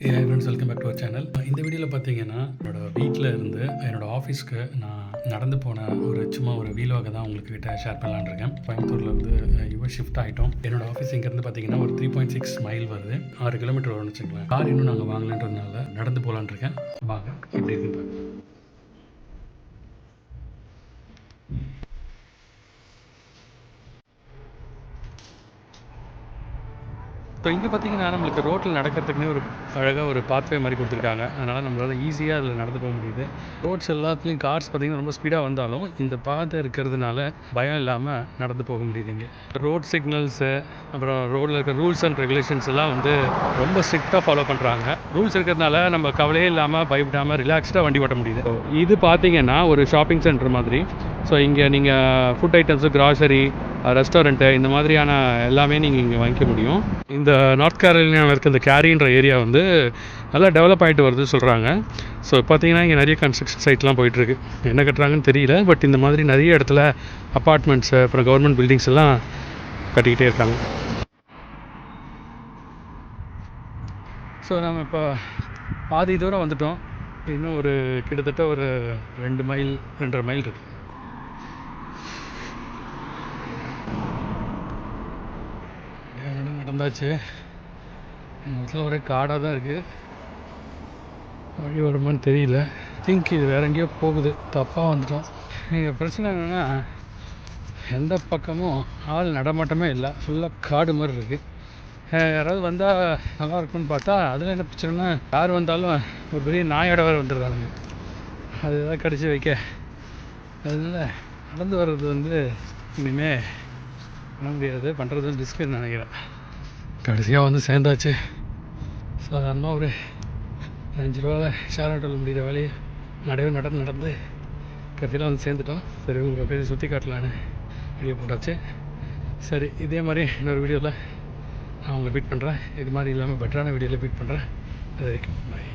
Hi friends, welcome back to our channel. இந்த வீடியோவில் பார்த்தீங்கன்னா என்னோட வீட்டில் இருந்து என்னோட ஆஃபீஸ்க்கு நான் நடந்து போன சும்மா ஒரு வீலாக தான் உங்களுக்கு கிட்ட ஷேர் பண்ணலான்னு இருக்கேன். கோயம்புத்தூர்லேருந்து யுவர் ஷிஃப்ட் ஆகிட்டோம். என்னோட ஆஃபீஸ் இங்கேருந்து பார்த்தீங்கன்னா ஒரு 3.6 மைல் வருது, 6 கிலோமீட்டர் வரும்னு வச்சுக்கலாம். கார் இன்னும் நாங்கள் வாங்கலன்றதுனால நடந்து போகலான்னு இருக்கேன். வாங்க எப்படி இருக்குன்னு பார்க்கலாம். இப்போ இங்கே பார்த்தீங்கன்னா நம்மளுக்கு ரோட்டில் நடக்கிறதுக்குனே ஒரு அழகாக ஒரு பாத்வே மாதிரி கொடுத்துருக்காங்க. அதனால் நம்மளால் ஈஸியாக அதில் நடந்து போக முடியுது. ரோட்ஸ் எல்லாத்துலேயும் கார்ஸ் பார்த்திங்கன்னா ரொம்ப ஸ்பீடாக வந்தாலும் இந்த பாதை இருக்கிறதுனால பயம் இல்லாமல் நடந்து போக முடியுது. இங்கே ரோட் சிக்னல்ஸு, அப்புறம் ரோடில் இருக்க ரூல்ஸ் அண்ட் ரெகுலேஷன்ஸ் எல்லாம் ரொம்ப ஸ்ட்ரிக்டாக ஃபாலோ பண்ணுறாங்க. ரூல்ஸ் இருக்கிறதுனால நம்ம கவலையே இல்லாமல் பயப்படாமல் ரிலாக்ஸ்டாக வண்டி ஓட்ட முடியுது. இது பார்த்திங்கன்னா ஒரு ஷாப்பிங் சென்டர் மாதிரி. ஸோ இங்கே நீங்கள் ஃபுட் ஐட்டம்ஸு, கிராசரி, ரெஸ்டாரண்ட்டு இந்த மாதிரியான எல்லாமே நீங்கள் இங்கே வாங்கிக்க முடியும். இந்த நார்த் கேரோலினாவில் இருக்க இந்த கேரின்ற ஏரியா நல்லா டெவலப் ஆகிட்டு வருது சொல்கிறாங்க. ஸோ பார்த்தீங்கன்னா இங்கே நிறைய கன்ஸ்ட்ரக்ஷன் சைட்லாம் போயிட்டுருக்கு. என்ன கட்டுறாங்கன்னு தெரியல, பட் இந்த மாதிரி நிறைய இடத்துல அப்பார்ட்மெண்ட்ஸு, அப்புறம் கவர்மெண்ட் பில்டிங்ஸ் எல்லாம் கட்டிக்கிட்டே இருக்காங்க. ஸோ நம்ம இப்போ பாதி தூரம் வந்துட்டோம். இன்னும் கிட்டத்தட்ட ஒரு 2 மைல் 2.5 மைல் இருக்குது. நடந்தாச்சு. மொத்தம் ஒரே காடாக தான் இருக்குது. வழி வருமானு தெரியல. திங்க் இது வேற எங்கேயோ போகுது, தப்பாக வந்துட்டோம். நீங்கள் பிரச்சனை என்னென்னா எந்த பக்கமும் ஆள் நடமாட்டமே இல்லை, ஃபுல்லாக காடு மாதிரி இருக்குது. யாராவது வந்தால் நல்லா இருக்குன்னு பார்த்தா அதில் என்ன பிரச்சனைனா யார் வந்தாலும் ஒரு பெரிய நாயோட வேறு வந்துடுறாங்க. அது எதாவது கடிச்சு வைக்க. அதனால் நடந்து வர்றது இனிமேல் பண்ண முடியாது, பண்ணுறது ரிஸ்க்குன்னு நினைக்கிறேன். கடைசியாக சேர்ந்தாச்சு. சாதாரணமாக ஒரு 5 ரூபாவில் ஷேர் ஆட்டோவில் முடிகிற வேலையை நடந்து கடைசியில் சேர்ந்துட்டோம். சரி, உங்களை போய் சுற்றி காட்டலான்னு வீடியோ போட்டாச்சு. சரி, இதே மாதிரி இன்னொரு வீடியோவில் நான் உங்களை மீட் பண்ணுறேன். இது மாதிரி இல்லாமல் பெட்டரான வீடியோவில் மீட் பண்ணுறேன். அது வரைக்கும் பாய்.